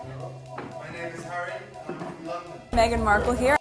My name is Harry, and I'm from London. Meghan Markle here.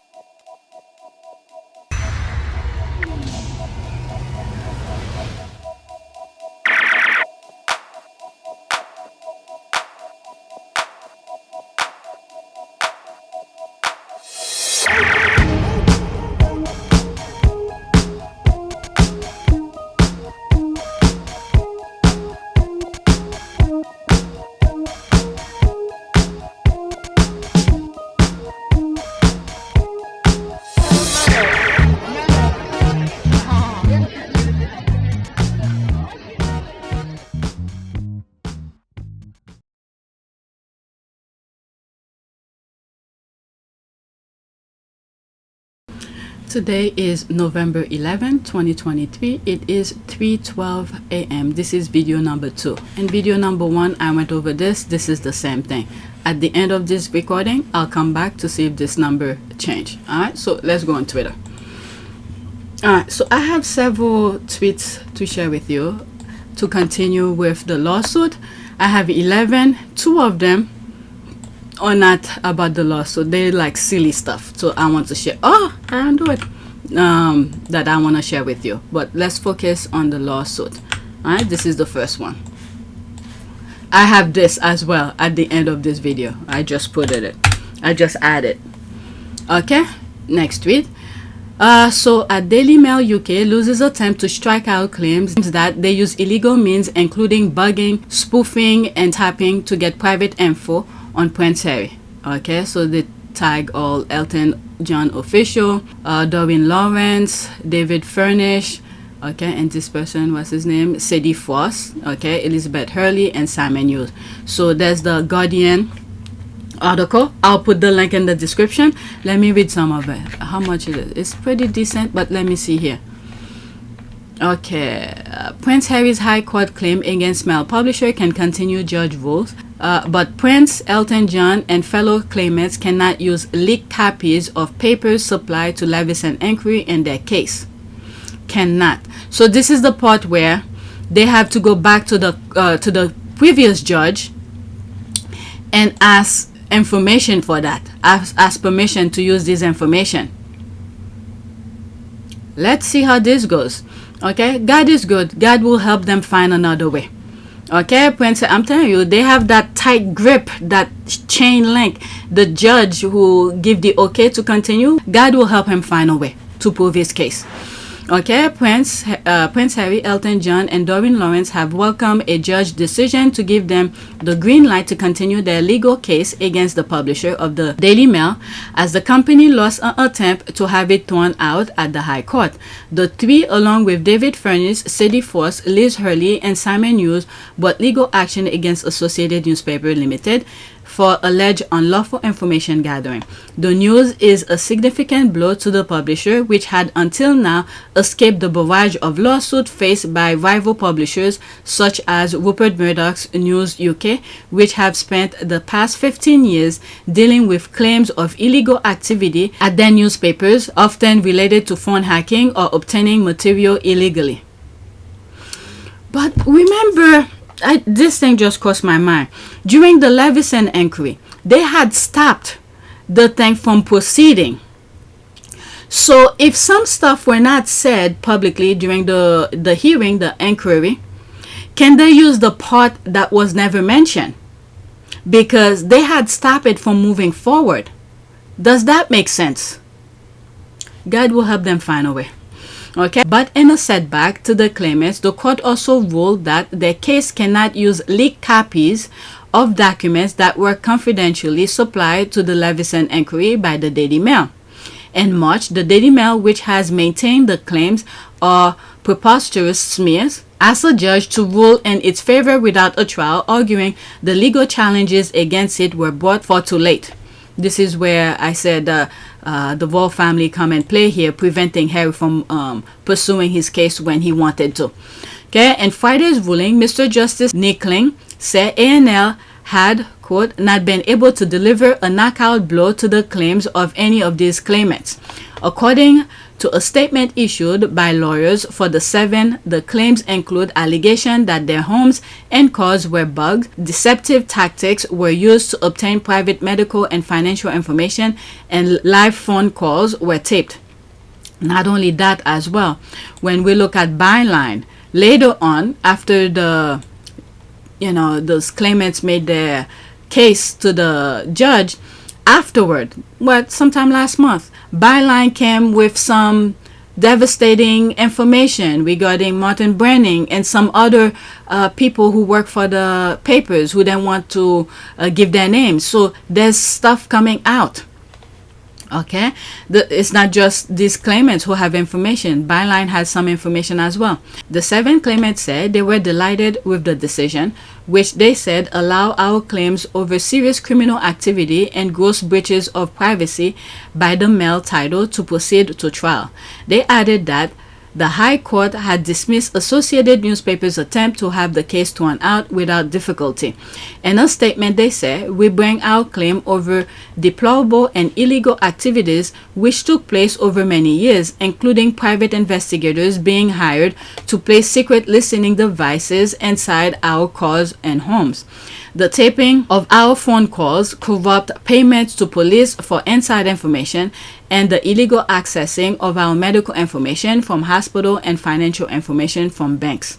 Today is November 11, 2023. It is 3:12 a.m. This is video number 2. In video number 1, I went over this. This is the same thing. At the end of this recording, I'll come back to see if this number changed. Alright, so let's go on Twitter. Alright, so I have several tweets to share with you to continue with the lawsuit. I have 11. 2 of them are not about the lawsuit. They're like silly stuff, so I want to share. I don't do it. That I want to share with you, but let's focus on the lawsuit. All right, this is the first one. I have this as well at the end of this video. I just put it. I just added. Okay, next tweet. So at Daily Mail UK loses attempt to strike out claims that they use illegal means including bugging, spoofing, and tapping to get private info on Prince Harry. Okay, so they tag all Elton John official, Doreen Lawrence, David Furnish, okay, and this person, what's his name, Sadie Foss, okay, Elizabeth Hurley, and Simon Hughes. So there's the Guardian article. I'll put the link in the description. Let me read some of it. How much it is? It's pretty decent, but let me see here. Okay, Prince Harry's High Court claim against Mail publisher can continue, judge rules. But Prince, Elton John, and fellow claimants cannot use leaked copies of papers supplied to Leveson Inquiry in their case. Cannot. So this is the part where they have to go back to the previous judge and ask information for that. Ask permission to use this information. Let's see how this goes. Okay, God is good. God will help them find another way. Okay, Prince, I'm telling you, they have that tight grip, that chain link. The judge who give the okay to continue, God will help him find a way to prove his case. Okay, Prince Harry, Elton John, and Doreen Lawrence have welcomed a judge decision to give them the green light to continue their legal case against the publisher of the Daily Mail, as the company lost an attempt to have it thrown out at the High Court. The 3, along with David Furnish, Sadie Foss, Liz Hurley, and Simon Hughes, brought legal action against Associated Newspaper Limited for alleged unlawful information gathering. The news is a significant blow to the publisher, which had until now escaped the barrage of lawsuits faced by rival publishers such as Rupert Murdoch's News UK, which have spent the past 15 years dealing with claims of illegal activity at their newspapers, often related to phone hacking or obtaining material illegally. But remember, this thing just crossed my mind. During the Leveson inquiry, they had stopped the thing from proceeding. So if some stuff were not said publicly during the hearing, the inquiry, can they use the part that was never mentioned? Because they had stopped it from moving forward. Does that make sense? God will help them find a way. Okay, but in a setback to the claimants, the court also ruled that their case cannot use leaked copies of documents that were confidentially supplied to the Leveson inquiry by the Daily Mail. In March, the Daily Mail, which has maintained the claims are preposterous smears, asked a judge to rule in its favor without a trial, arguing the legal challenges against it were brought far too late. This is where I said the royal family come and play here, preventing Harry from pursuing his case when he wanted to. Okay, in Friday's ruling, Mr. Justice Nickling said A&L had, quote, not been able to deliver a knockout blow to the claims of any of these claimants. According to a statement issued by lawyers for the 7, the claims include allegations that their homes and cars were bugged, deceptive tactics were used to obtain private medical and financial information, and live phone calls were taped. Not only that as well, when we look at Byline, later on, after those claimants made their case to the judge, afterward, sometime last month, Byline came with some devastating information regarding Martin Branning and some other people who work for the papers who didn't want to give their names. So there's stuff coming out. Okay, it's not just these claimants who have information. Byline has some information as well. The 7 claimants said they were delighted with the decision, which they said allow our claims over serious criminal activity and gross breaches of privacy by the mail title to proceed to trial. They added that the High Court had dismissed Associated Newspaper's attempt to have the case thrown out without difficulty. In a statement, they say, we bring our claim over deplorable and illegal activities which took place over many years, including private investigators being hired to place secret listening devices inside our cars and homes. The taping of our phone calls, corrupt payments to police for inside information, and the illegal accessing of our medical information from hospital and financial information from banks.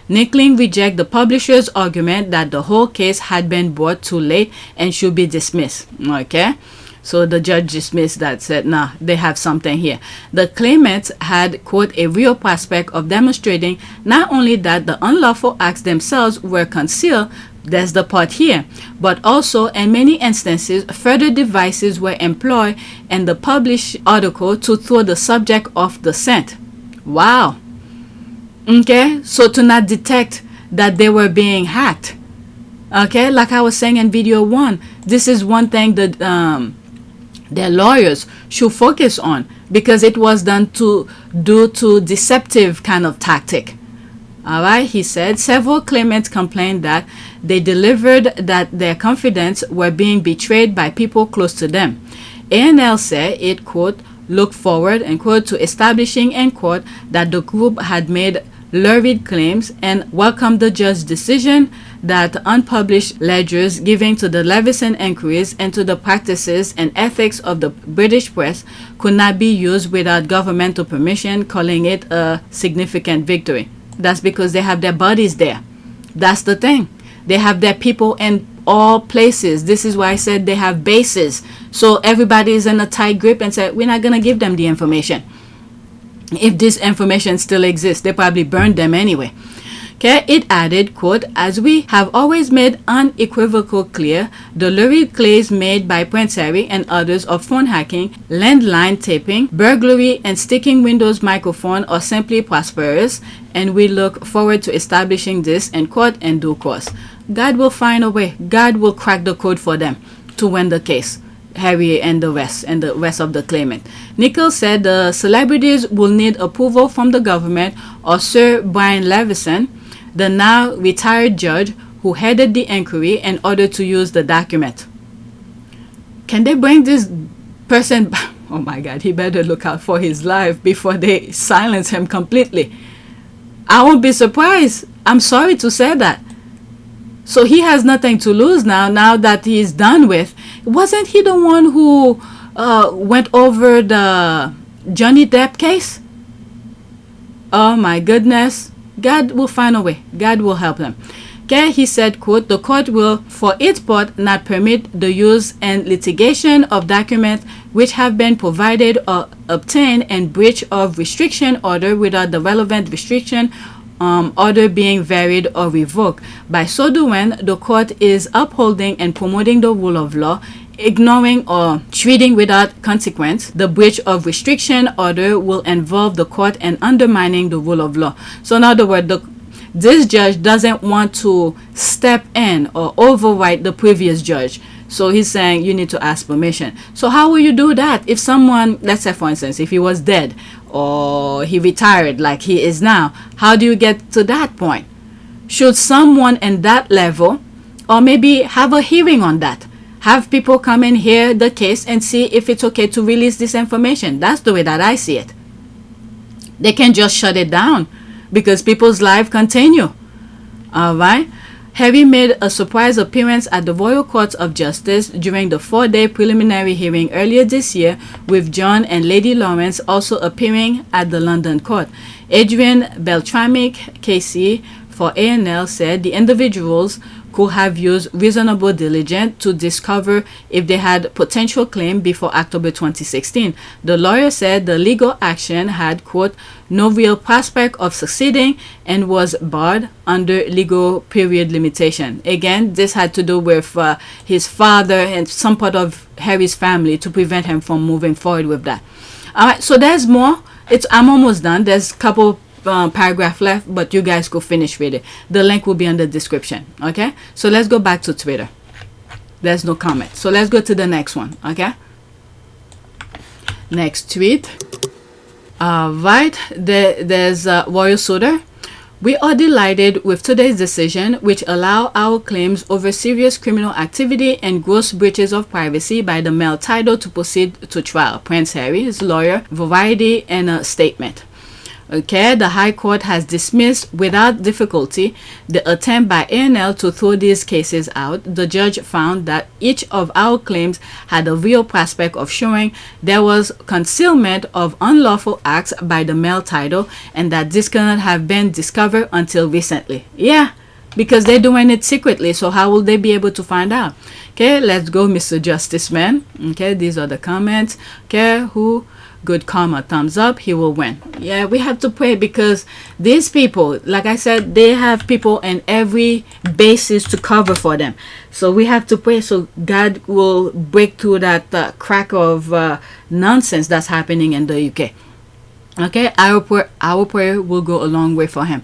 Nickling rejects the publisher's argument that the whole case had been brought too late and should be dismissed. Okay? So the judge dismissed that, said, nah, they have something here. The claimants had, quote, a real prospect of demonstrating not only that the unlawful acts themselves were concealed, that's the part here, but also in many instances further devices were employed in the published article to throw the subject off the scent. Wow. Okay, so to not detect that they were being hacked. Okay, like I was saying in video 1, this is one thing that their lawyers should focus on, because it was done due to deceptive kind of tactic. All right, he said several claimants complained that they delivered that their confidence were being betrayed by people close to them. ANL said it, quote, looked forward, and quote, to establishing in court that the group had made lurid claims and welcomed the judge's decision that unpublished ledgers giving to the Leveson inquiries into the practices and ethics of the British press could not be used without governmental permission, calling it a significant victory. That's because they have their bodies there. That's the thing. They have their people in all places. This is why I said they have bases. So everybody is in a tight grip and said, we're not going to give them the information. If this information still exists, they probably burned them anyway. Okay, it added, quote, as we have always made unequivocal clear, the lurid claims made by Prince Harry and others of phone hacking, landline taping, burglary, and sticking Windows microphone are simply prosperous, and we look forward to establishing this in court in due course. God will find a way. God will crack the code for them to win the case. Harry and the rest of the claimant. Nichols said the celebrities will need approval from the government or Sir Brian Leveson, the now retired judge who headed the inquiry, in order to use the document. Can they bring this person back? Oh my God, he better look out for his life before they silence him completely. I won't be surprised. I'm sorry to say that. So he has nothing to lose now that he's done with. Wasn't he the one who went over the Johnny Depp case? Oh my goodness. God will find a way. God will help him. Okay, he said, quote, the court will, for its part, not permit the use and litigation of documents which have been provided or obtained in breach of restriction order without the relevant restriction order being varied or revoked. By so doing, the court is upholding and promoting the rule of law, ignoring or treating without consequence the breach of restriction order will involve the court in undermining the rule of law. So in other words, this judge doesn't want to step in or override the previous judge. So he's saying you need to ask permission. So how will you do that? If someone, let's say for instance, if he was dead or he retired like he is now, how do you get to that point? Should someone in that level or maybe have a hearing on that. Have people come and hear the case and see if it's okay to release this information. That's the way that I see it. They can just shut it down because people's lives continue. All right. Harry made a surprise appearance at the Royal Court of Justice during the 4-day preliminary hearing earlier this year, with John and Lady Lawrence also appearing at the London court. Adrian Beltramic, KC for ANL, said the individuals could have used reasonable diligence to discover if they had potential claim before October 2016. The lawyer said the legal action had, quote, no real prospect of succeeding and was barred under legal period limitation. Again, this had to do with his father and some part of Harry's family to prevent him from moving forward with that. All right, so there's more. I'm almost done. There's a couple paragraph left, but you guys could finish reading. The link will be in the description. Okay, so let's go back to Twitter. There's no comment, so let's go to the next one. Okay, next tweet. Right, there's Royal Suitor. We are delighted with today's decision, which allow our claims over serious criminal activity and gross breaches of privacy by the male title to proceed to trial. Prince Harry, his lawyer, Variety, in a statement. Okay, the High Court has dismissed without difficulty the attempt by ANL to throw these cases out. The judge found that each of our claims had a real prospect of showing there was concealment of unlawful acts by the male title and that this cannot have been discovered until recently. Yeah, because they're doing it secretly, so how will they be able to find out? Okay, let's go, Mr. Justice Man. Okay, these are the comments. Okay, who? Good karma, thumbs up, he will win. Yeah, we have to pray because these people, like I said, they have people in every basis to cover for them. So we have to pray so God will break through that crack of nonsense that's happening in the UK. Okay, our prayer will go a long way for him.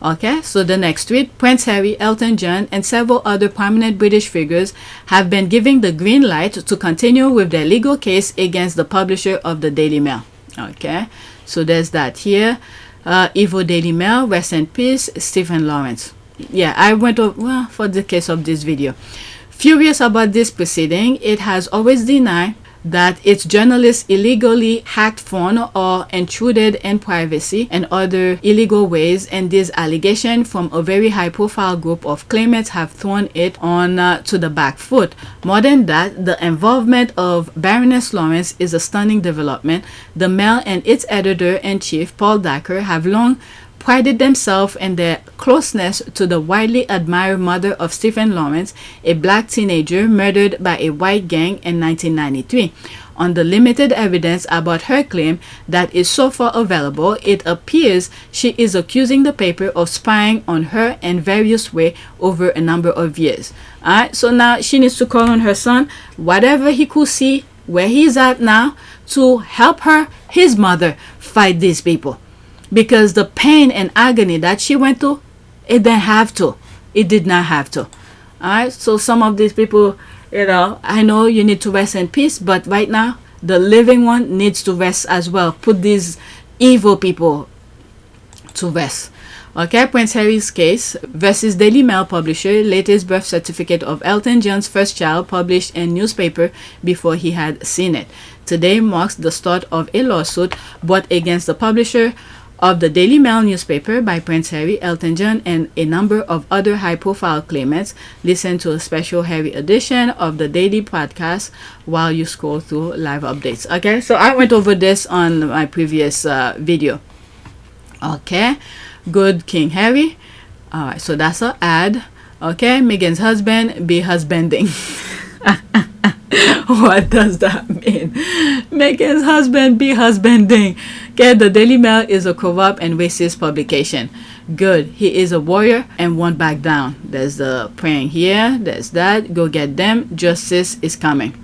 Okay, so the next tweet. Prince Harry, Elton John, and several other prominent British figures have been giving the green light to continue with their legal case against the publisher of the Daily Mail. Okay, so there's that here. Evil Daily Mail, rest in peace, Stephen Lawrence. Yeah, I went over, well, for the case of this video. Furious about this proceeding, it has always denied that its journalists illegally hacked phone or intruded in privacy and other illegal ways, and this allegation from a very high profile group of claimants have thrown it on to the back foot. More than that, the involvement of Baroness Lawrence is a stunning development. The Mail and its editor-in-chief Paul Dacker have long prided themselves in their closeness to the widely admired mother of Stephen Lawrence, a black teenager murdered by a white gang in 1993. On the limited evidence about her claim that is so far available, it appears she is accusing the paper of spying on her in various ways over a number of years. Alright, so now she needs to call on her son, whatever he could see, where he's at now, to help her, his mother, fight these people. Because the pain and agony that she went through, it didn't have to. It did not have to. Alright, so some of these people, you know, I know you need to rest in peace, but right now, the living one needs to rest as well. Put these evil people to rest. Okay, Prince Harry's case versus Daily Mail publisher, latest birth certificate of Elton John's first child published in newspaper before he had seen it. Today marks the start of a lawsuit brought against the publisher of the Daily Mail newspaper by Prince Harry, Elton John, and a number of other high-profile claimants. Listen to a special Harry edition of the Daily Podcast while you scroll through live updates. Okay, so I went over this on my previous video. Okay, good King Harry. All right, so that's an ad. Okay, Meghan's husband be husbanding. What does that mean? Meghan's husband be husbanding. Okay, the Daily Mail is a corrupt and racist publication. Good, he is a warrior and won't back down. There's the praying here. There's that. Go get them. Justice is coming.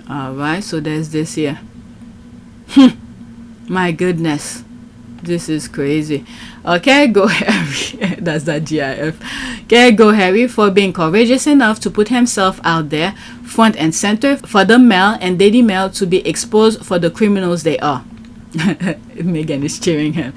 Alright, so there's this here. My goodness. This is crazy. Okay, go Harry. That's that GIF. Okay, go Harry for being courageous enough to put himself out there front and center for the Mail and Daily Mail to be exposed for the criminals they are. Meghan is cheering him.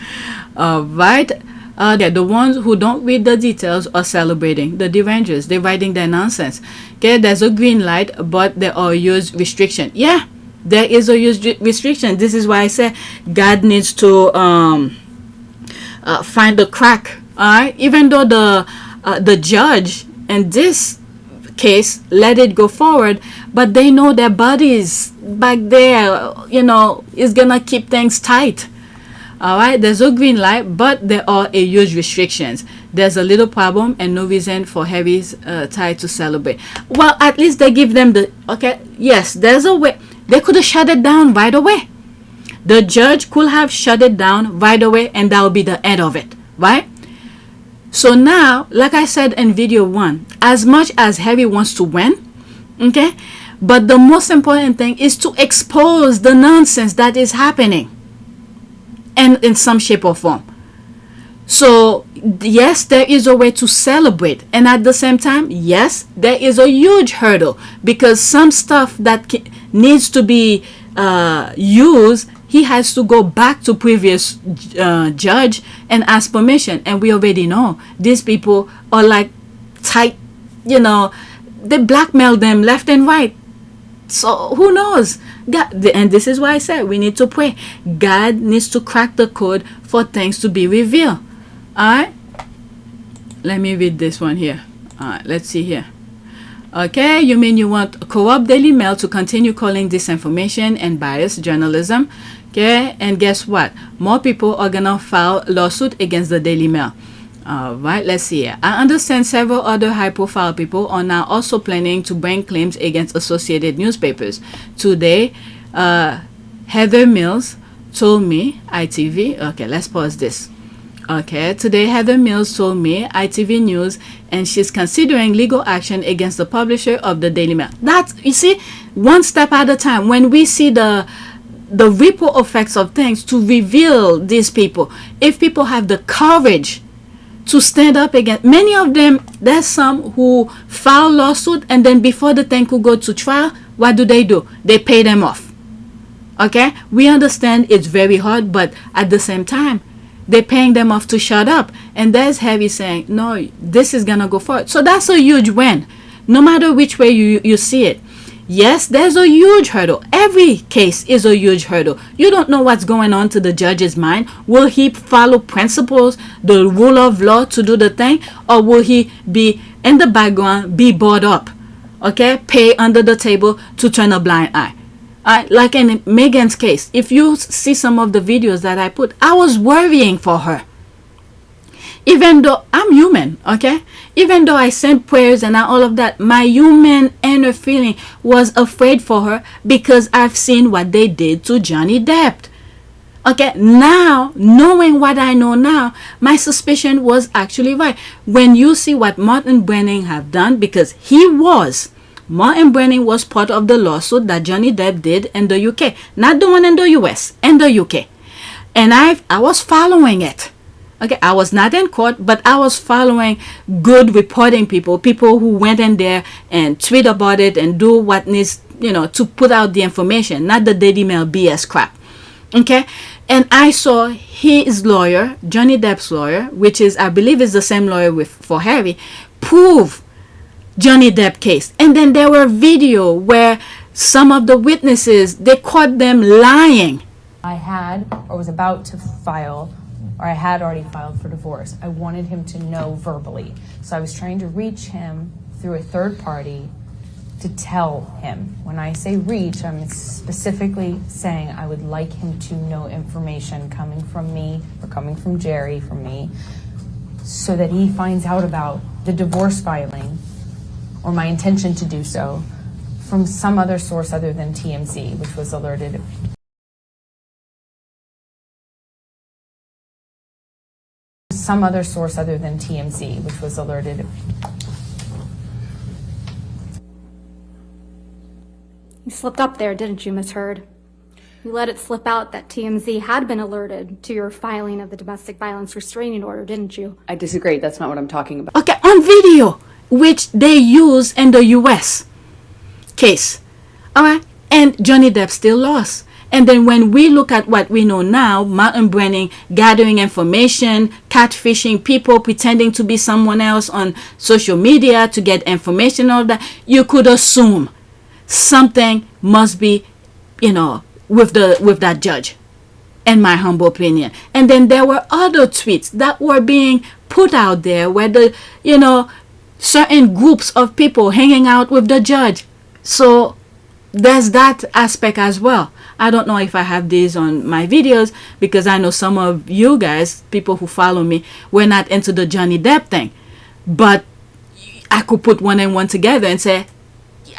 Alright. The ones who don't read the details are celebrating. The derangers, they're writing their nonsense. Okay, there's a green light, but there are use restriction. Yeah, there is a use restriction. This is why I say God needs to find the crack. All right, even though the judge in this case let it go forward, but they know their bodies back there, is gonna keep things tight. All right, there's a green light, but there are a huge restrictions. There's a little problem and no reason for Harry's tie to celebrate. Well, at least they give them the okay. Yes, there's a way. They could have shut it down right away. The judge could have shut it down right away, and that would be the end of it, right? So now, like I said in video 1, as much as Harry wants to win, okay, but the most important thing is to expose the nonsense that is happening, and in some shape or form. So yes, there is a way to celebrate, and at the same time, yes, there is a huge hurdle, because some stuff that needs to be used, he has to go back to previous judge and ask permission. And we already know these people are like tight, they blackmail them left and right. So who knows? God, and this is why I said we need to pray. God needs to crack the code for things to be revealed. All right, let me read this one here. All right, let's see here. Okay, you mean you want corrupt Daily Mail to continue calling disinformation and biased journalism? Okay, and guess what? More people are gonna file lawsuit against the Daily Mail. All right, let's see here. I understand several other high-profile people are now also planning to bring claims against associated newspapers. Today, Heather Mills told me, ITV, okay, let's pause this. Okay, today Heather Mills told me, ITV News, and she's considering legal action against the publisher of the Daily Mail. That's, you see, one step at a time. When we see the ripple effects of things to reveal these people, if people have the courage to stand up against, many of them, there's some who file lawsuit, and then before the thing could go to trial, what do? They pay them off. Okay, we understand it's very hard, but at the same time, they're paying them off to shut up. And there's Harry saying, no, this is gonna go forward. So that's a huge win, no matter which way you see it. Yes, there's a huge hurdle. Every case is a huge hurdle. You don't know what's going on to the judge's mind. Will he follow principles, the rule of law to do the thing? Or will he be in the background, be bought up? Okay, pay under the table to turn a blind eye. Like in Megan's case, if you see some of the videos that I put, I was worrying for her. Even though I'm human, okay? Even though I sent prayers and all of that, my human inner feeling was afraid for her, because I've seen what they did to Johnny Depp. Okay, now, knowing what I know now, my suspicion was actually right. When you see what Martin Brennan have done, because Martin Brennan was part of the lawsuit that Johnny Depp did in the UK. Not the one in the US, in the UK. And I was following it. Okay, I was not in court, but I was following good reporting people who went in there and tweet about it and do what needs, to put out the information, not the Daily Mail BS crap. Okay, and I saw his lawyer, Johnny Depp's lawyer, which is, I believe, is the same lawyer for Harry, prove Johnny Depp case. And then there were video where some of the witnesses, they caught them lying. I had or was about to file, or I had already filed for divorce. I wanted him to know verbally. So I was trying to reach him through a third party to tell him. When I say reach, I'm specifically saying I would like him to know information coming from me or coming from Jerry, from me, so that he finds out about the divorce filing or my intention to do so from some other source other than TMZ, which was alerted. Some other source other than TMZ, which was alerted. You slipped up there, didn't you, Ms. Heard? You let it slip out that TMZ had been alerted to your filing of the domestic violence restraining order, didn't you? I disagree. That's not what I'm talking about. Okay, on video, which they use in the US case. All right, and Johnny Depp still lost. And then when we look at what we know now, mountain branding, gathering information, catfishing people, pretending to be someone else on social media to get information, all that, you could assume something must be, with that judge, in my humble opinion. And then there were other tweets that were being put out there where certain groups of people hanging out with the judge. So there's that aspect as well. I don't know if I have these on my videos because I know some of you guys, people who follow me, were not into the Johnny Depp thing. But I could put one and one together and say,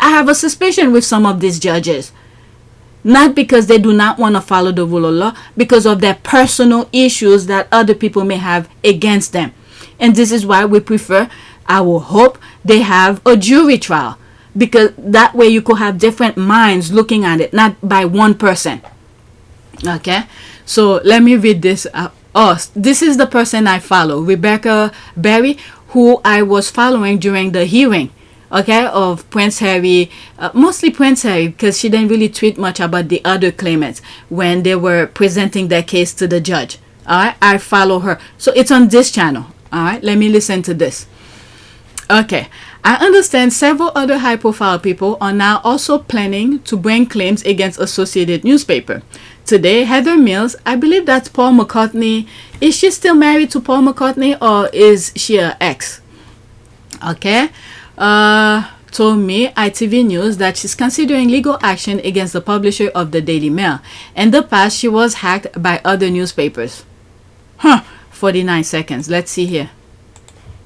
I have a suspicion with some of these judges. Not because they do not want to follow the rule of law, because of their personal issues that other people may have against them. And this is why we prefer, I will hope, they have a jury trial. Because that way you could have different minds looking at it, not by one person. Okay, so let me read this. This is the person I follow, Rebecca Berry, who I was following during the hearing, okay, of Prince Harry, mostly Prince Harry, because she didn't really tweet much about the other claimants when they were presenting their case to the judge. All right, I follow her. So it's on this channel. All right, let me listen to this. Okay, I understand several other high-profile people are now also planning to bring claims against Associated Newspaper. Today, Heather Mills, I believe that's Paul McCartney. Is she still married to Paul McCartney or is she an ex? Okay, told me, ITV News, that she's considering legal action against the publisher of the Daily Mail. In the past, she was hacked by other newspapers. 49 seconds. Let's see here.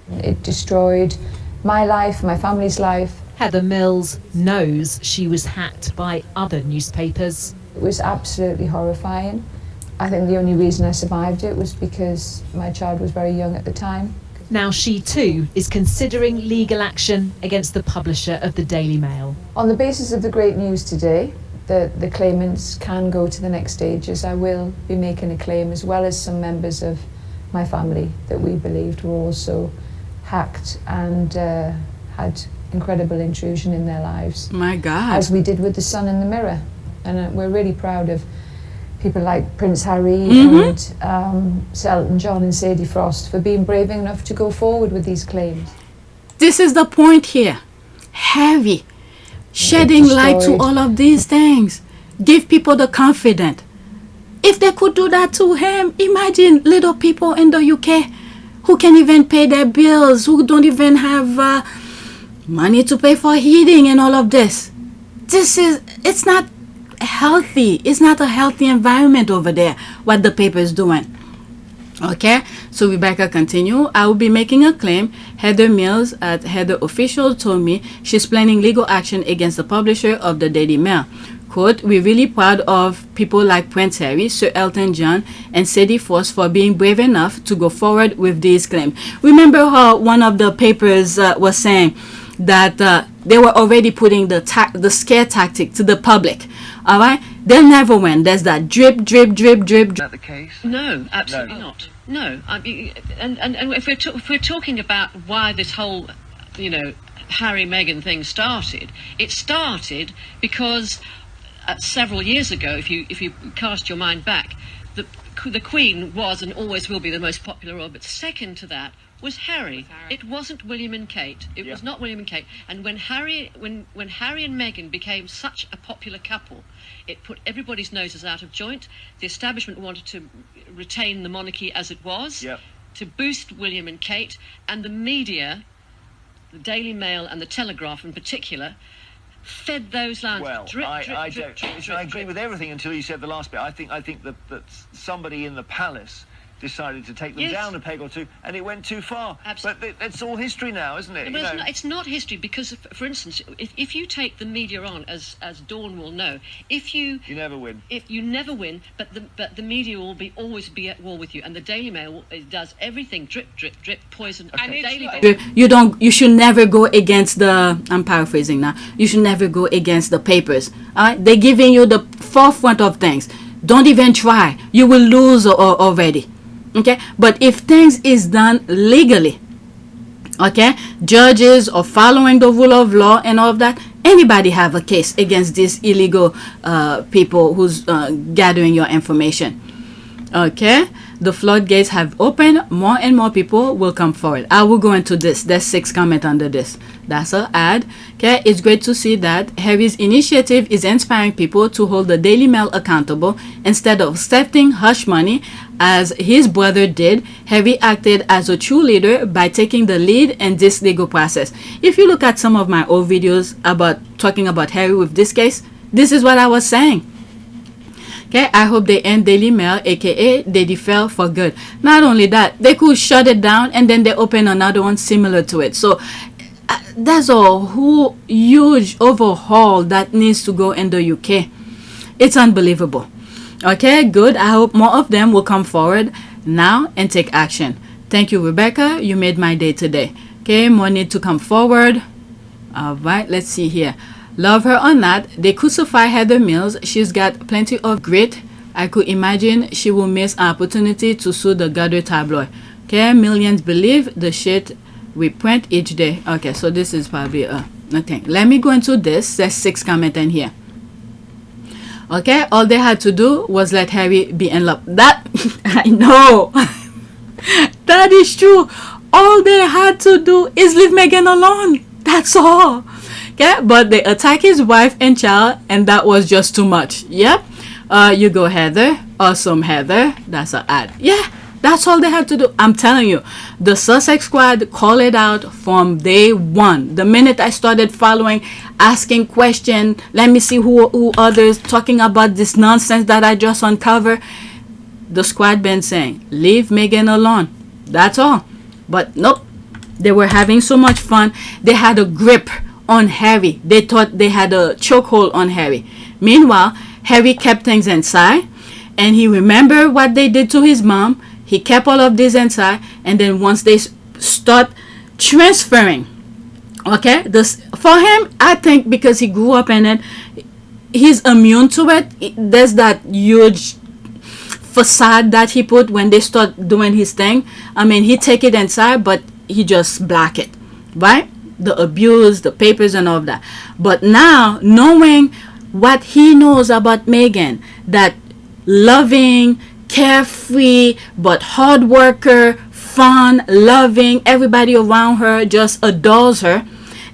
It destroyed my life, my family's life. Heather Mills knows she was hacked by other newspapers. It was absolutely horrifying. I think the only reason I survived it was because my child was very young at the time. Now she too is considering legal action against the publisher of the Daily Mail. On the basis of the great news today, the claimants can go to the next stages. I will be making a claim, as well as some members of my family that we believed were also hacked and had incredible intrusion in their lives. My God. As we did with The Sun and the Mirror. And we're really proud of people like Prince Harry and Sir Elton John and Sadie Frost for being brave enough to go forward with these claims. This is the point here. Harry, shedding light to all of these things. Give people the confidence. If they could do that to him, imagine little people in the UK who can't even pay their bills, who don't even have money to pay for heating and all of this. It's not healthy. It's not a healthy environment over there, what the paper is doing. Okay, so Rebecca continue. I will be making a claim. Heather Mills at Heather Official told me she's planning legal action against the publisher of the Daily Mail. Quote, we're really proud of people like Prince Harry, Sir Elton John, and Sadie Frost for being brave enough to go forward with these claims. Remember how one of the papers was saying that they were already putting the scare tactic to the public. All right, they'll never win. There's that drip, drip, drip, drip. Is that the case? No, absolutely not. No, and if we're talking about why this whole, Harry Meghan thing started, it started because several years ago, if you cast your mind back, the Queen was and always will be the most popular royal, but second to that was Harry. It wasn't William and Kate. It was not William and Kate. And when Harry and Meghan became such a popular couple, it put everybody's noses out of joint. The establishment wanted to retain the monarchy as it was, to boost William and Kate, and the media, the Daily Mail and the Telegraph in particular, fed those lines. Well, I agree with everything until you said the last bit. I think that somebody in the palace decided to take them down a peg or two, and it went too far. Absolutely. But it's all history now, isn't it? Well, it's not history, because, for instance, if you take the media on, as Dawn will know, you never win. If you never win, but the media will always be at war with you, and the Daily Mail does everything drip, drip, drip, poison. You should never go against the. I'm paraphrasing now. You should never go against the papers. All right, they're giving you the forefront of things. Don't even try. You will lose already. Okay, but if things is done legally, okay, judges are following the rule of law and all of that, Anybody have a case against these illegal people who's gathering your information. Okay, the floodgates have opened. More and more people will come forward. I will go into this. There's 6 comments under this. That's an ad. Okay, it's great to see that Harry's initiative is inspiring people to hold the Daily Mail accountable instead of accepting hush money as his brother did. Harry acted as a true leader by taking the lead in this legal process. If you look at some of my old videos about talking about Harry with this case, this is what I was saying. Okay, I hope they end Daily Mail, aka they defer for good. Not only that, they could shut it down and then they open another one similar to it. So there's a whole huge overhaul that needs to go in the UK. It's unbelievable. Okay, good. I hope more of them will come forward now and take action. Thank you, Rebecca. You made my day today. Okay, more need to come forward. All right, let's see here. Love her or not, they crucify Heather Mills. She's got plenty of grit. I could imagine she will miss an opportunity to sue the gutter tabloid. Okay, millions believe the shit we print each day. Okay, so this is probably nothing. Let me go into this. There's 6 comments in here. Okay, all they had to do was let Harry be in love. That, I know. That is true. All they had to do is leave Meghan alone. That's all. Okay, but they attack his wife and child, and that was just too much. Yep. You go, Heather. Awesome, Heather. That's an ad. Yeah, that's all they had to do. I'm telling you, the Sussex squad called it out from day one. The minute I started following, asking questions, let me see who others talking about this nonsense that I just uncovered. The squad been saying, leave Meghan alone. That's all. But nope. They were having so much fun. They had a grip on Harry. They thought they had a chokehold on Harry. Meanwhile, Harry kept things inside, and he remembered what they did to his mom. He kept all of this inside, and then once they start transferring, okay, this for him, I think because he grew up in it, he's immune to it. There's that huge facade that he put when they start doing his thing. I mean, he take it inside, but he just black it, right? The abuse, the papers and all of that. But now, knowing what he knows about Meghan, that loving, carefree, but hard worker, fun, loving, everybody around her just adores her.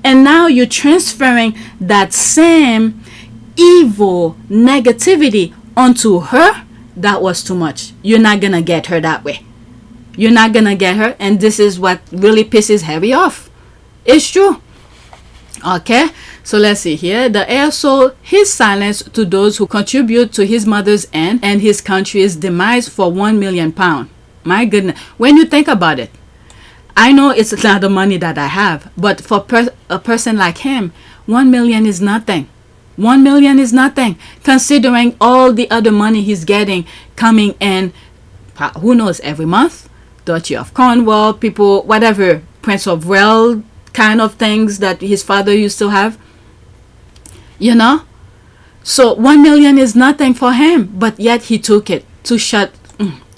And now you're transferring that same evil negativity onto her. That was too much. You're not gonna get her that way. You're not gonna get her. And this is what really pisses Harry off. It's true. Okay, so let's see here. The heir sold his silence to those who contribute to his mother's end and his country's demise for £1 million. My goodness, when you think about it, I know it's not the money that I have, but for a person like him, 1 million is nothing. 1 million is nothing, considering all the other money he's getting coming in, who knows, every month. Duchy of Cornwall, people, whatever, Prince of Wales, kind of things that his father used to have, you know. So 1 million is nothing for him, but yet he took it to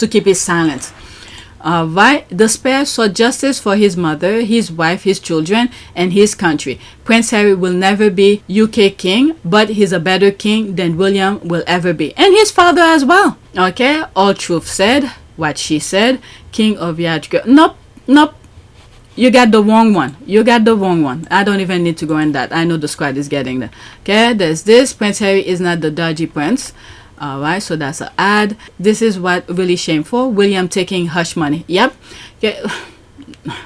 keep his silence. Right, the spare sought justice for his mother, his wife, his children, and his country. Prince Harry will never be UK king, but he's a better king than William will ever be, and his father as well. Okay, all truth said, what she said. King of Yajka. Nope. You got the wrong one. You got the wrong one. I don't even need to go in that. I know the squad is getting that. Okay, there's this. Prince Harry is not the dodgy prince. Alright, so that's an ad. This is what really shameful. William taking hush money. Yep. Okay.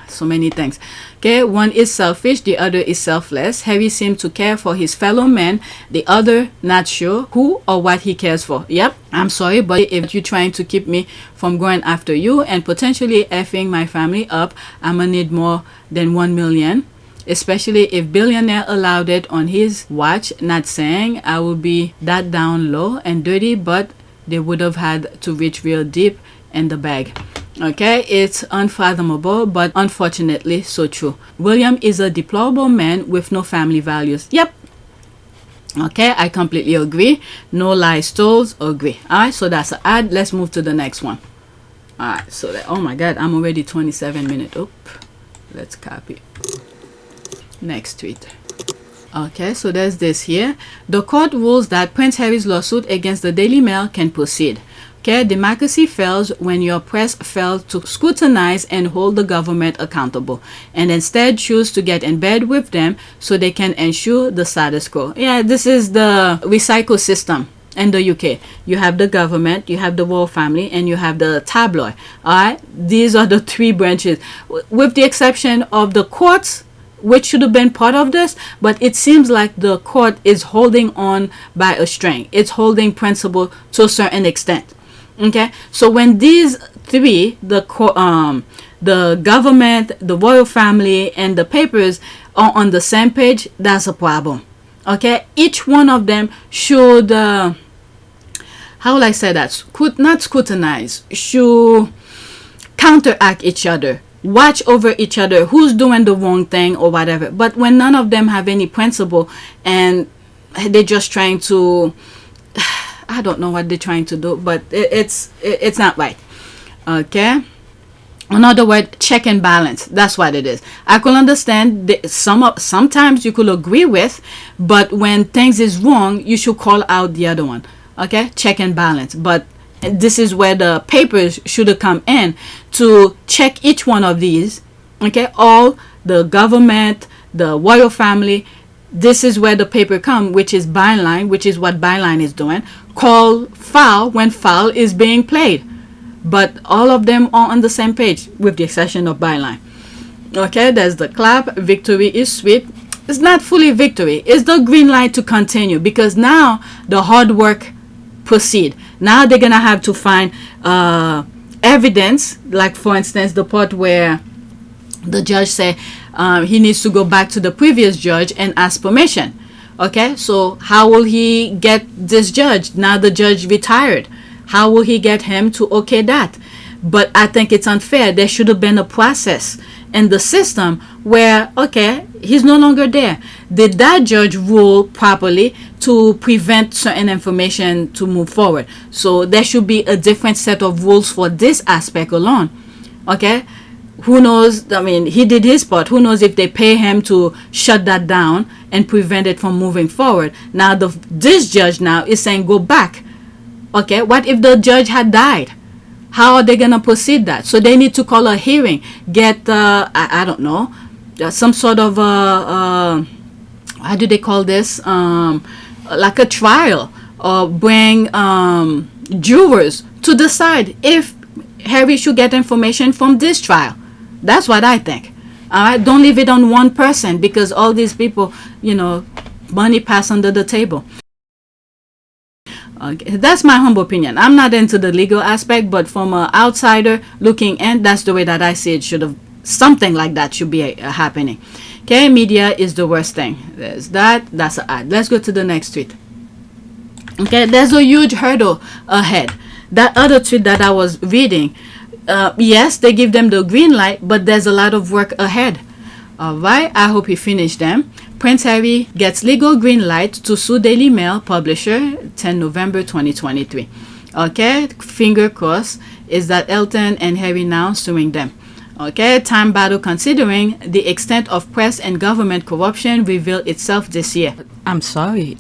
So many things. Okay, one is selfish, the other is selfless. Harry seems to care for his fellow men, the other not sure who or what he cares for. Yep, I'm sorry, but if you're trying to keep me from going after you and potentially effing my family up, I'm gonna need more than 1 million. Especially if billionaire allowed it on his watch. Not saying I will be that down low and dirty, but they would have had to reach real deep in the bag. Okay, it's unfathomable, but unfortunately so true. William is a deplorable man with no family values. Yep. Okay, I completely agree. No lies told. Agree. Alright, so that's an ad. Let's move to the next one. Alright, so that, oh my god, I'm already 27 minutes. Let's copy. Next tweet. Okay, so there's this here. The court rules that Prince Harry's lawsuit against the Daily Mail can proceed. Okay, democracy fails when your press fails to scrutinize and hold the government accountable, and instead choose to get in bed with them so they can ensure the status quo. Yeah, this is the recycle system in the UK. You have the government, you have the royal family, and you have the tabloid. All right, these are the three branches, with the exception of the courts, which should have been part of this, but it seems like the court is holding on by a string. It's holding principle to a certain extent. Okay, so when these three, the government, the royal family, and the papers are on the same page, that's a problem. Okay, each one of them should, how will I say that? Not scrutinize, should counteract each other, watch over each other, who's doing the wrong thing or whatever. But when none of them have any principle and they're just trying to, I don't know what they're trying to do, but it's not right. Okay, another word, check and balance. That's what it is. I could understand sometimes you could agree with, but when things is wrong, you should call out the other one. Okay, check and balance. But this is where the papers should have come in to check each one of these. Okay, all the government, the royal family. This is where the paper come, which is byline, which is what byline is doing. Call foul when foul is being played. But all of them are on the same page, with the exception of byline. Okay, there's the clap. Victory is sweet. It's not fully victory. It's the green light to continue, because now the hard work proceed. Now they're gonna have to find evidence, like for instance the part where the judge say he needs to go back to the previous judge and ask permission. Okay, so how will he get this judge? Now the judge retired. How will he get him to okay that? But I think it's unfair. There should have been a process in the system where, okay, he's no longer there. Did that judge rule properly to prevent certain information to move forward? So there should be a different set of rules for this aspect alone. Okay, who knows? I mean, he did his part. Who knows if they pay him to shut that down and prevent it from moving forward? Now this judge now is saying go back. Okay, what if the judge had died? How are they gonna proceed that? So they need to call a hearing, get I don't know, some sort of how do they call this? Like a trial, or bring jurors to decide if Harry should get information from this trial. That's what I think. All right, don't leave it on one person, because all these people, you know, money pass under the table. Okay, that's my humble opinion. I'm not into the legal aspect, but from an outsider looking in, that's the way that I see it. Should have something like that should be happening. Okay, media is the worst thing. There's that. That's an ad. Let's go to the next tweet. Okay, there's a huge hurdle ahead. That other tweet that I was reading, yes, they give them the green light, but there's a lot of work ahead. All right, I hope you finish them. Prince Harry gets legal green light to sue Daily Mail publisher 10 November 2023. Okay, finger crossed is that Elton and Harry now suing them. Okay, time battle considering the extent of press and government corruption revealed itself this year. I'm sorry,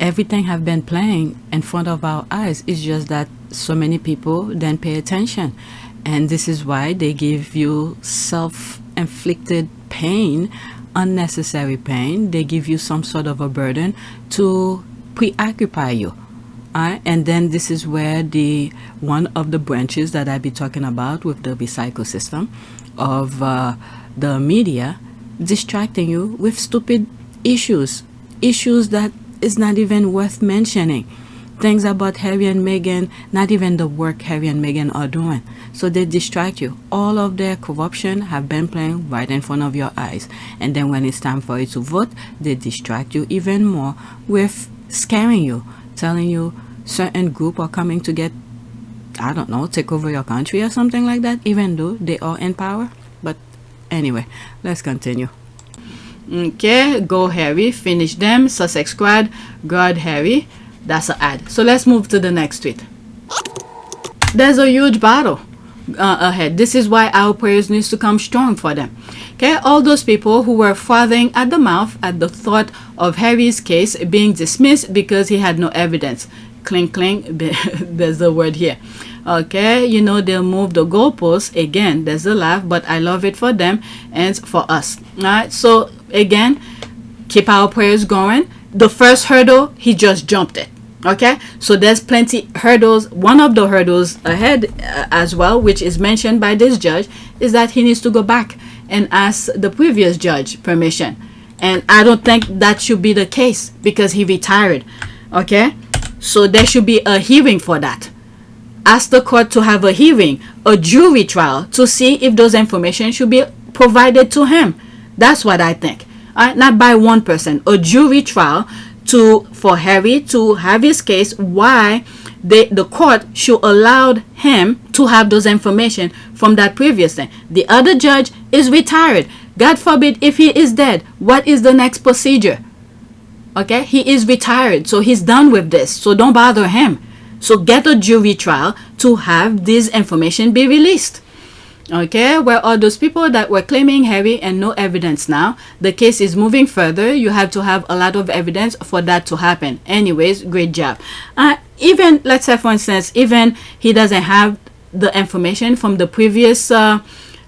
everything have been playing in front of our eyes. It's just that so many people didn't pay attention. And this is why they give you self-inflicted pain, unnecessary pain. They give you some sort of a burden to preoccupy you. And then this is where one of the branches that I be talking about with the recycle system of the media distracting you with stupid issues that is not even worth mentioning. Things about Harry and Meghan, not even the work Harry and Meghan are doing. So they distract you. All of their corruption have been playing right in front of your eyes. And then when it's time for you to vote, they distract you even more with scaring you, telling you certain group are coming to get, I don't know, take over your country or something like that, even though they are in power. But anyway, let's continue. Okay, go Harry, finish them, Sussex Squad, guard Harry. That's an ad. So let's move to the next tweet. There's a huge battle ahead. This is why our prayers needs to come strong for them. Okay, all those people who were frothing at the mouth at the thought of Harry's case being dismissed because he had no evidence. Clink, clink, there's the word here. Okay, you know, they'll move the goalposts. Again, there's a laugh, but I love it for them and for us. All right, so again, keep our prayers going. The first hurdle, he just jumped it. Okay, so there's plenty hurdles. One of the hurdles ahead as well, which is mentioned by this judge, is that he needs to go back and ask the previous judge permission. And I don't think that should be the case because he retired. Okay, so there should be a hearing for that. Ask the court to have a hearing, a jury trial, to see if those information should be provided to him. That's what I think. Not by one person. A jury trial for Harry to have his case, why the court should allow him to have those information from that previous thing. The other judge is retired. God forbid if he is dead, what is the next procedure? Okay, he is retired, so he's done with this, so don't bother him. So get a jury trial to have this information be released. Okay, where all those people that were claiming Harry and no evidence now, the case is moving further. You have to have a lot of evidence for that to happen. Anyways, great job. Even, let's say for instance, even he doesn't have the information from the previous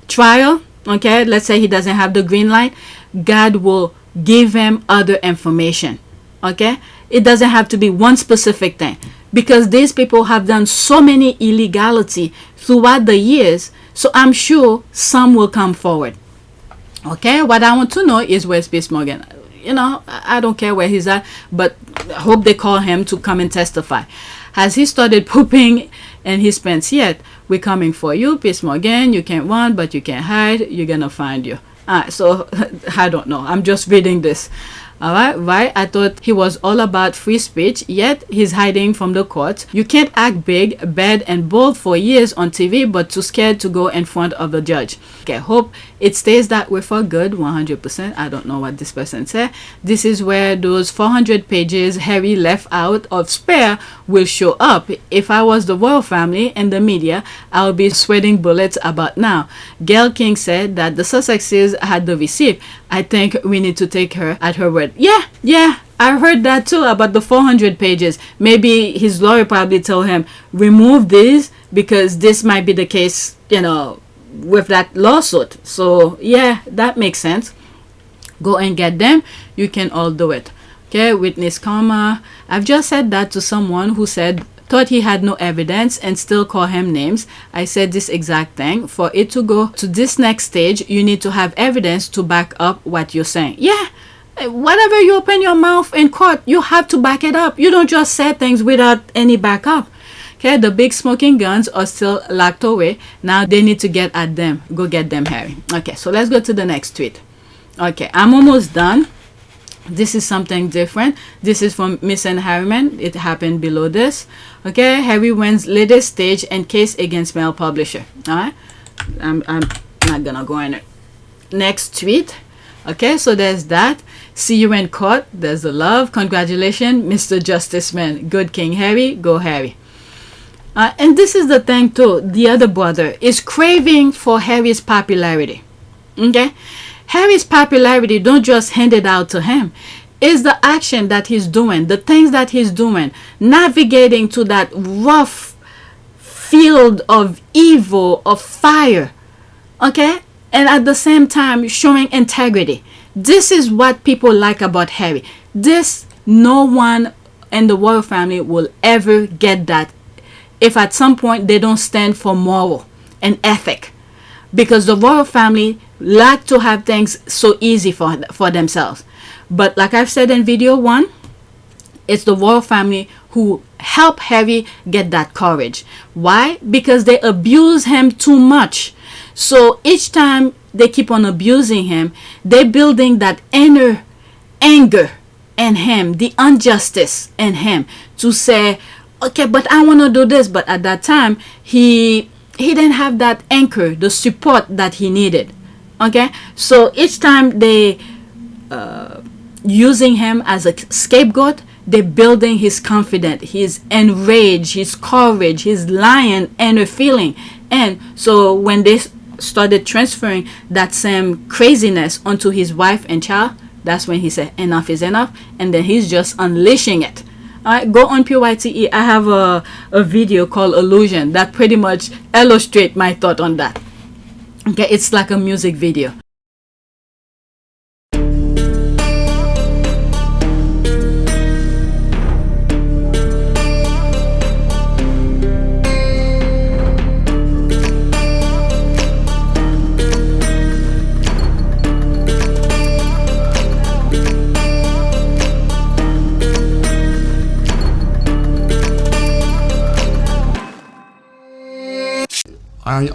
trial. Okay, let's say he doesn't have the green light. God will give him other information. Okay, it doesn't have to be one specific thing, because these people have done so many illegality throughout the years. So I'm sure some will come forward. Okay, what I want to know is where's Piers Morgan. You know, I don't care where he's at, but I hope they call him to come and testify. Has he started pooping in his pants yet? We're coming for you, Piers Morgan. You can't run, but you can't hide. You're gonna find you. So I don't know. I'm just reading this. Alright, right? I thought he was all about free speech, yet he's hiding from the court. You can't act big, bad, and bold for years on TV, but too scared to go in front of the judge. Okay, hope it stays that way for good, 100%. I don't know what this person said. This is where those 400 pages Harry left out of spare will show up. If I was the royal family and the media, I would be sweating bullets about now. Gail King said that the Sussexes had the receipt. I think we need to take her at her word. Yeah, I heard that too about the 400 pages. Maybe his lawyer probably told him, remove this because this might be the case, you know, with that lawsuit. So yeah, that makes sense. Go and get them. You can all do it. Okay, witness karma. I've just said that to someone who thought he had no evidence and still call him names. I said this exact thing. For it to go to this next stage, you need to have evidence to back up what you're saying. Yeah, whatever you open your mouth in court, you have to back it up. You don't just say things without any backup. Okay, the big smoking guns are still locked away. Now they need to get at them. Go get them, Harry. Okay, so let's go to the next tweet. Okay, I'm almost done. This is something different. This is from Miss Ann Harriman. It happened below this. Okay, Harry wins latest stage and case against male publisher. All right, I'm not gonna go in it. Next tweet. Okay, so there's that. See you in court. There's the love. Congratulations, Mr. Justice Man. Good King Harry. Go Harry. And this is the thing too. The other brother is craving for Harry's popularity. Okay, Harry's popularity don't just hand it out to him. It's the action that he's doing, the things that he's doing, navigating to that rough field of evil, of fire. Okay, and at the same time showing integrity. This is what people like about Harry. This, no one in the royal family will ever get that if at some point they don't stand for moral and ethic, because the royal family like to have things so easy for themselves. But like I've said in video 1, it's the royal family who help Harry get that courage. Why? Because they abuse him too much. So each time they keep on abusing him, they're building that inner anger in him, the injustice in him, to say, okay, but I want to do this. But at that time, he didn't have that anchor, the support that he needed. Okay, so each time they using him as a scapegoat, they're building his confidence, his enraged, his courage, his lion inner feeling. And so when they started transferring that same craziness onto his wife and child, that's when he said enough is enough, and then he's just unleashing it. Alright, go on PYTE. I have a video called Illusion that pretty much illustrate my thought on that. Okay, it's like a music video.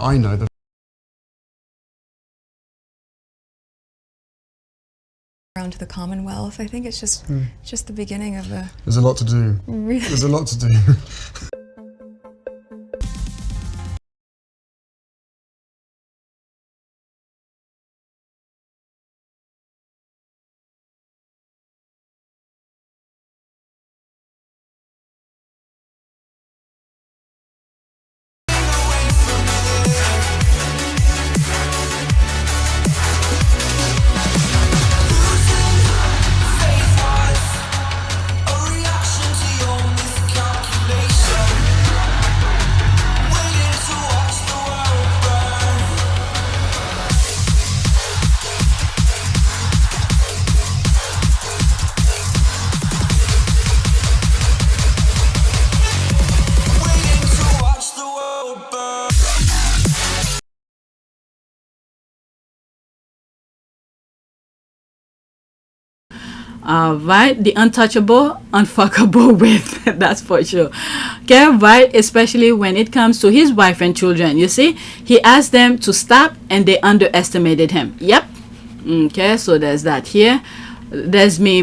I know the around to the Commonwealth. I think it's just the beginning of a... There's a lot to do. Really? There's a lot to do. Right, the untouchable, unfuckable with, that's for sure. Okay, right, especially when it comes to his wife and children. You see, he asked them to stop and they underestimated him. Yep. Okay, so there's that here. There's me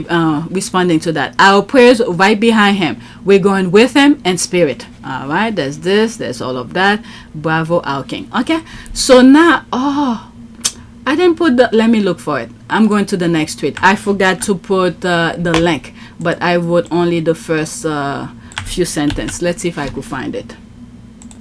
responding to that. Our prayers right behind him. We're going with him and spirit. All right, there's this, there's all of that. Bravo, our king. Okay, so now, I didn't put the, let me look for it. I'm going to the next tweet. I forgot to put the link, but I wrote only the first few sentences. Let's see if I could find it.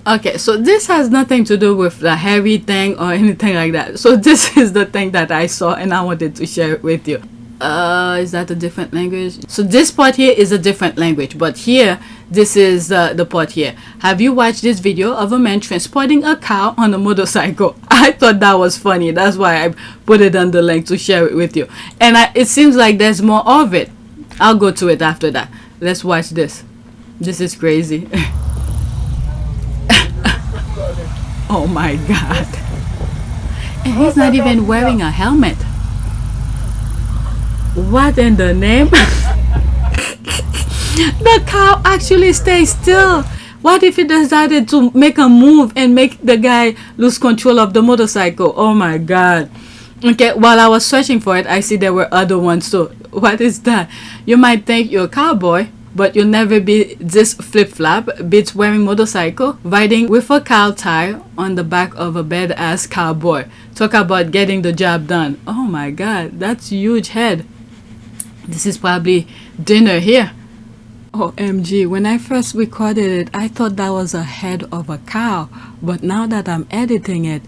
Okay, so this has nothing to do with the hairy thing or anything like that. So this is the thing that I saw and I wanted to share it with you. Is that a different language? So this part here is a different language, but here, this is the part here. Have you watched this video of a man transporting a cow on a motorcycle? I thought that was funny. That's why I put it on the link to share it with you. And it seems like there's more of it. I'll go to it after that. Let's watch this. This is crazy. Oh my God. And he's not even wearing a helmet. What in the name? The cow actually stays still. What if he decided to make a move and make the guy lose control of the motorcycle? Oh my God. Okay, while I was searching for it, I see there were other ones too. What is that? You might think you're a cowboy, but you'll never be this flip-flop, beats wearing motorcycle, riding with a cow tie on the back of a badass cowboy. Talk about getting the job done. Oh my God, that's huge head. This is probably dinner here. OMG, when I first recorded it, I thought that was a head of a cow. But now that I'm editing it,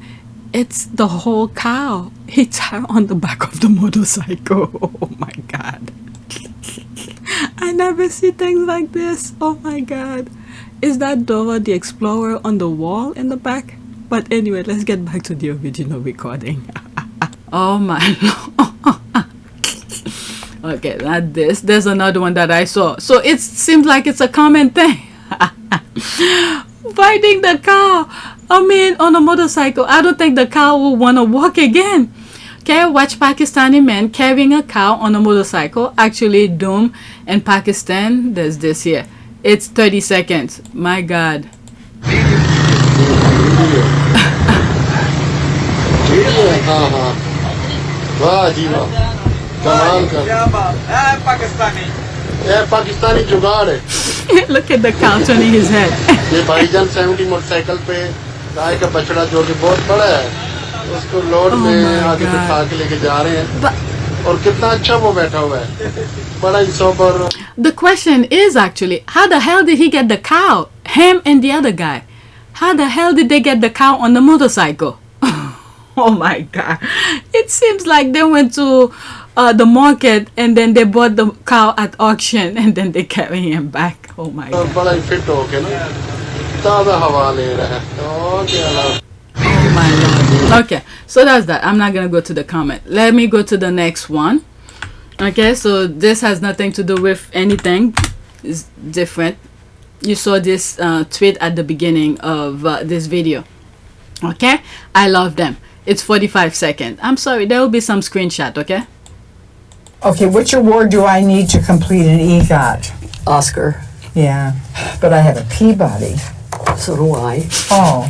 it's the whole cow. It's her on the back of the motorcycle. Oh my God. I never see things like this. Oh my God. Is that Dora the Explorer on the wall in the back? But anyway, let's get back to the original recording. Oh my Lord. Okay, not this. There's another one that I saw. So it seems like it's a common thing. Riding the cow. I mean, on a motorcycle. I don't think the cow will want to walk again. Okay, watch Pakistani men carrying a cow on a motorcycle. Actually, Doom in Pakistan. There's this here. It's 30 seconds. My God. Pakistani जुगाड़ है. Look at the cow turning his head. ये भाईजान 70 motorcycle पे गाय का बछड़ा जो कि बहुत बड़ा है उसको लोड में आगे बिठा के लेके जा रहे हैं और कितना अच्छा वो बैठा हुआ है बड़ा ही sober. The question is actually, how the hell did he get the cow? Him and the other guy. How the hell did they get the cow on the motorcycle? Oh my God. It seems like they went to the market and then they bought the cow at auction and then they carry him back. Oh my God. बड़ा ही fit हो के ना ताज़ा हवा ले रहा है और क्या ना Oh my Lord. Okay, so that's that. I'm not gonna go to the comment. Let me go to the next one. Okay, so this has nothing to do with anything. It's different. You saw this tweet at the beginning of this video. Okay, I love them. It's 45 seconds. I'm sorry, there will be some screenshot. Okay. Okay, which award do I need to complete an EGOT? Oscar. Yeah, but I have a Peabody. So do I. Oh.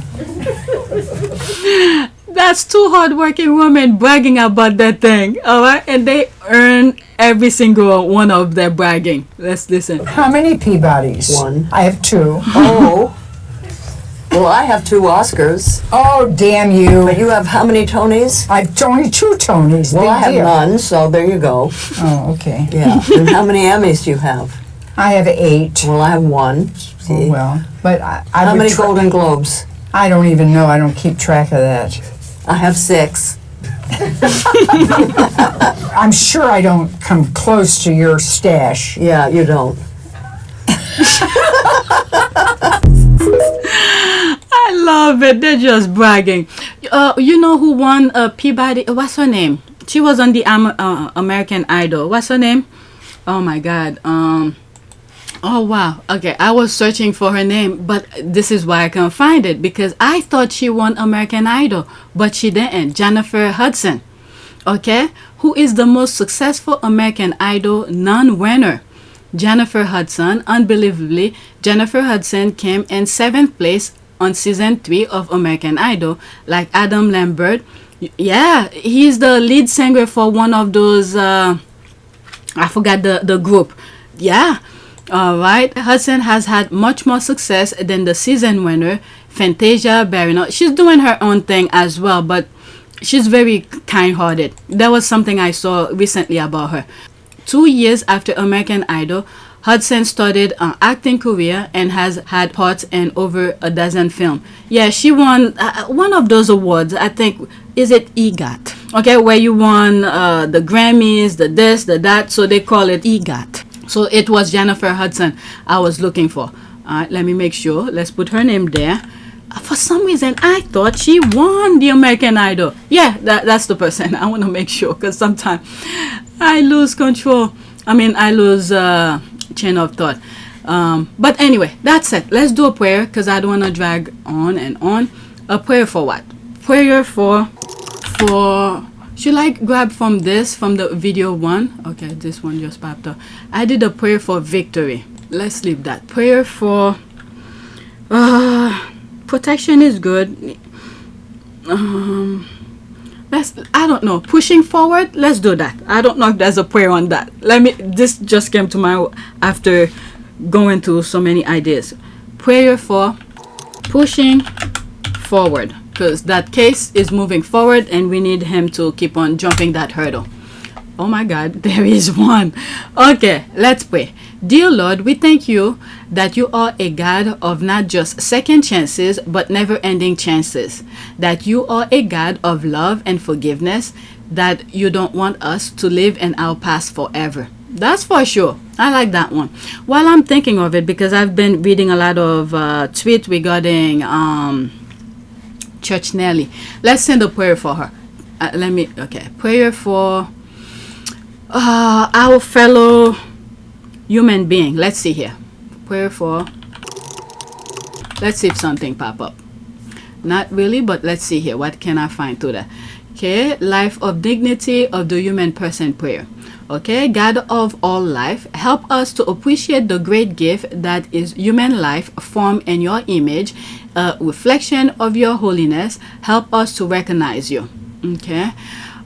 That's two hardworking women bragging about that thing, all right? And they earn every single one of their bragging. Let's listen. How many Peabodys? One. I have 2. Oh. Well, I have 2 Oscars. Oh, damn you. But you have how many Tonys? I've only 2 Tonys. Well, Big I have deal. none, so there you go. Oh, okay. Yeah. And how many Emmys do you have? I have 8. Well, I have 1. See? Oh, well, but I How would many Golden Globes? I don't even know. I don't keep track of that. I have 6. I'm sure I don't come close to your stash. Yeah, you don't. I love it. They're just bragging. You know who won Peabody? What's her name? She was on the American Idol. What's her name? Oh my God. Oh wow. Okay, I was searching for her name, but this is why I can't find it, because I thought she won American Idol, but she didn't. Jennifer Hudson. Okay, who is the most successful American Idol non-winner? Jennifer Hudson. Unbelievably, Jennifer Hudson came in 7th place on season 3 of American Idol, like Adam Lambert. Yeah, he's the lead singer for one of those I forgot the group. Yeah. All right. Hudson has had much more success than the season winner, Fantasia Barrino. She's doing her own thing as well, but she's very kind-hearted. That was something I saw recently about her. 2 years after American Idol, Hudson started an acting career and has had parts in over a dozen films. Yeah, she won one of those awards. I think, is it EGOT? Okay, where you won the Grammys, the this, the that, so they call it EGOT. So it was Jennifer Hudson I was looking for. All right, let me make sure. Let's put her name there. For some reason, I thought she won the American Idol. Yeah, that's the person. I want to make sure, because sometimes I lose control. I mean, I lose chain of thought. But anyway, that's it. Let's do a prayer, because I don't want to drag on and on. A prayer for what? Prayer for should I grab from the video one? Okay, this one just popped up. I did a prayer for victory. Let's leave that. Prayer for protection is good. I don't know, pushing forward. Let's do that. I don't know if there's a prayer on that. This just came to my after going through so many ideas. Prayer for pushing forward, because that case is moving forward and we need him to keep on jumping that hurdle. Oh my God, there is one. Okay, let's pray. Dear Lord, we thank you that you are a God of not just second chances, but never-ending chances. That you are a God of love and forgiveness, that you don't want us to live in our past forever. That's for sure. I like that one. While I'm thinking of it, because I've been reading a lot of tweets regarding Church Nelly. Let's send a prayer for her. Prayer for our fellow human being. Let's see here. Prayer for, let's see if something pop up. Not really, but let's see here. What can I find to that? Okay, life of dignity of the human person prayer. Okay, God of all life, help us to appreciate the great gift that is human life formed in your image, a reflection of your holiness. Help us to recognize you. Okay,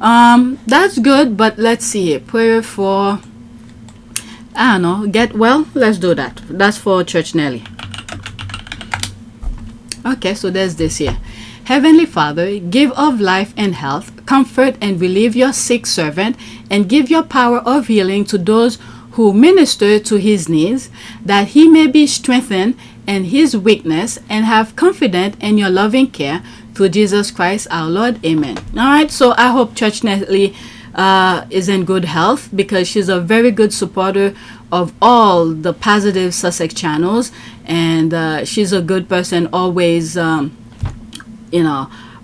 that's good, but let's see here. Prayer for, I don't know, get well. Let's do that. That's for Church Nelly. Okay, so there's this here. Heavenly Father, give of life and health, comfort and relieve your sick servant, and give your power of healing to those who minister to his needs, that he may be strengthened in his weakness and have confidence in your loving care. through Jesus Christ our Lord. Amen. All right, so I hope Church Nelly is in good health, because she's a very good supporter of all the positive Sussex channels, and she's a good person, always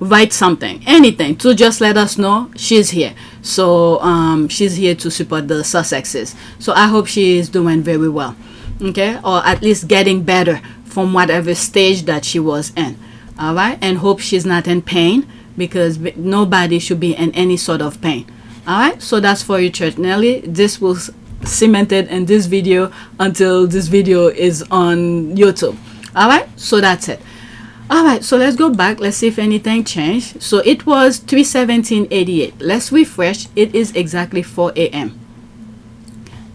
write something, anything, to just let us know she's here. So she's here to support the Sussexes. So I hope she is doing very well, okay, or at least getting better from whatever stage that she was in. All right, and hope she's not in pain, because nobody should be in any sort of pain. All right, so that's for you, Church Nelly. This was cemented in this video until this video is on YouTube. All right, so that's it. All right, so let's go back. Let's see if anything changed. So it was 3:17:88. Let's refresh. It is exactly 4 a.m.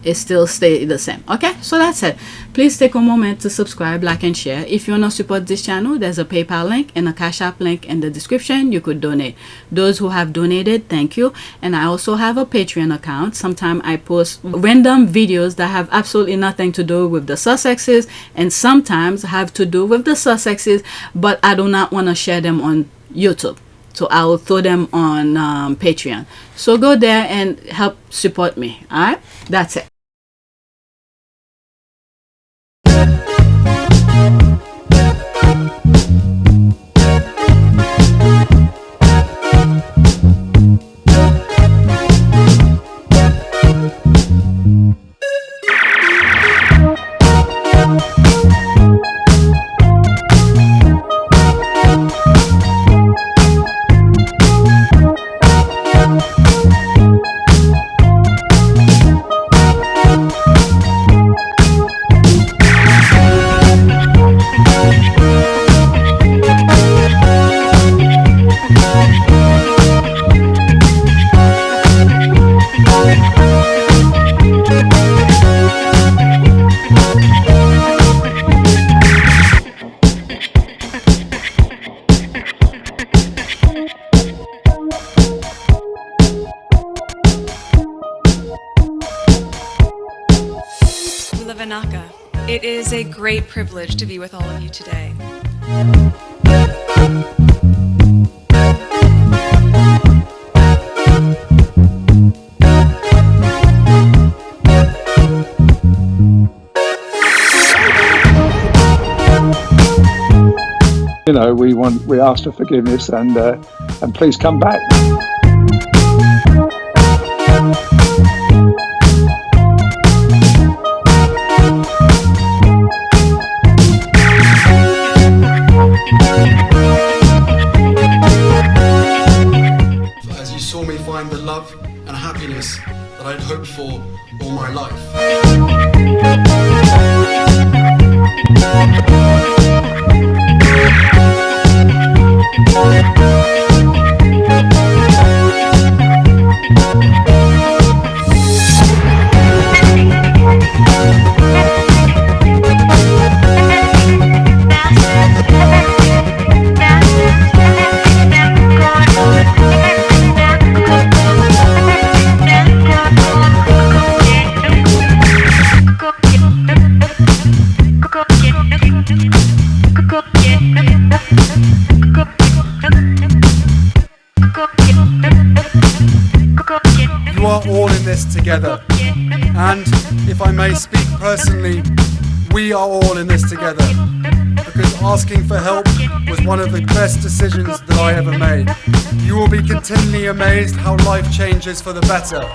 It still stays the same. Okay, so that's it. Please take a moment to subscribe, like, and share. If you want to support this channel, there's a PayPal link and a Cash App link in the description. You could donate. Those who have donated, thank you. And I also have a Patreon account. Sometimes I post random videos that have absolutely nothing to do with the Sussexes, and sometimes have to do with the Sussexes, but I do not want to share them on YouTube. So I will throw them on Patreon. So go there and help support me. All right, that's it. It is a great privilege to be with all of you today. You know, we ask for forgiveness, and please come back. As you saw me find the love and happiness that I'd hoped for all my life. You are all in this together, and if I may speak personally, we are all in this together, because asking for help was one of the best decisions that I ever made. You will be continually amazed how life changes for the better.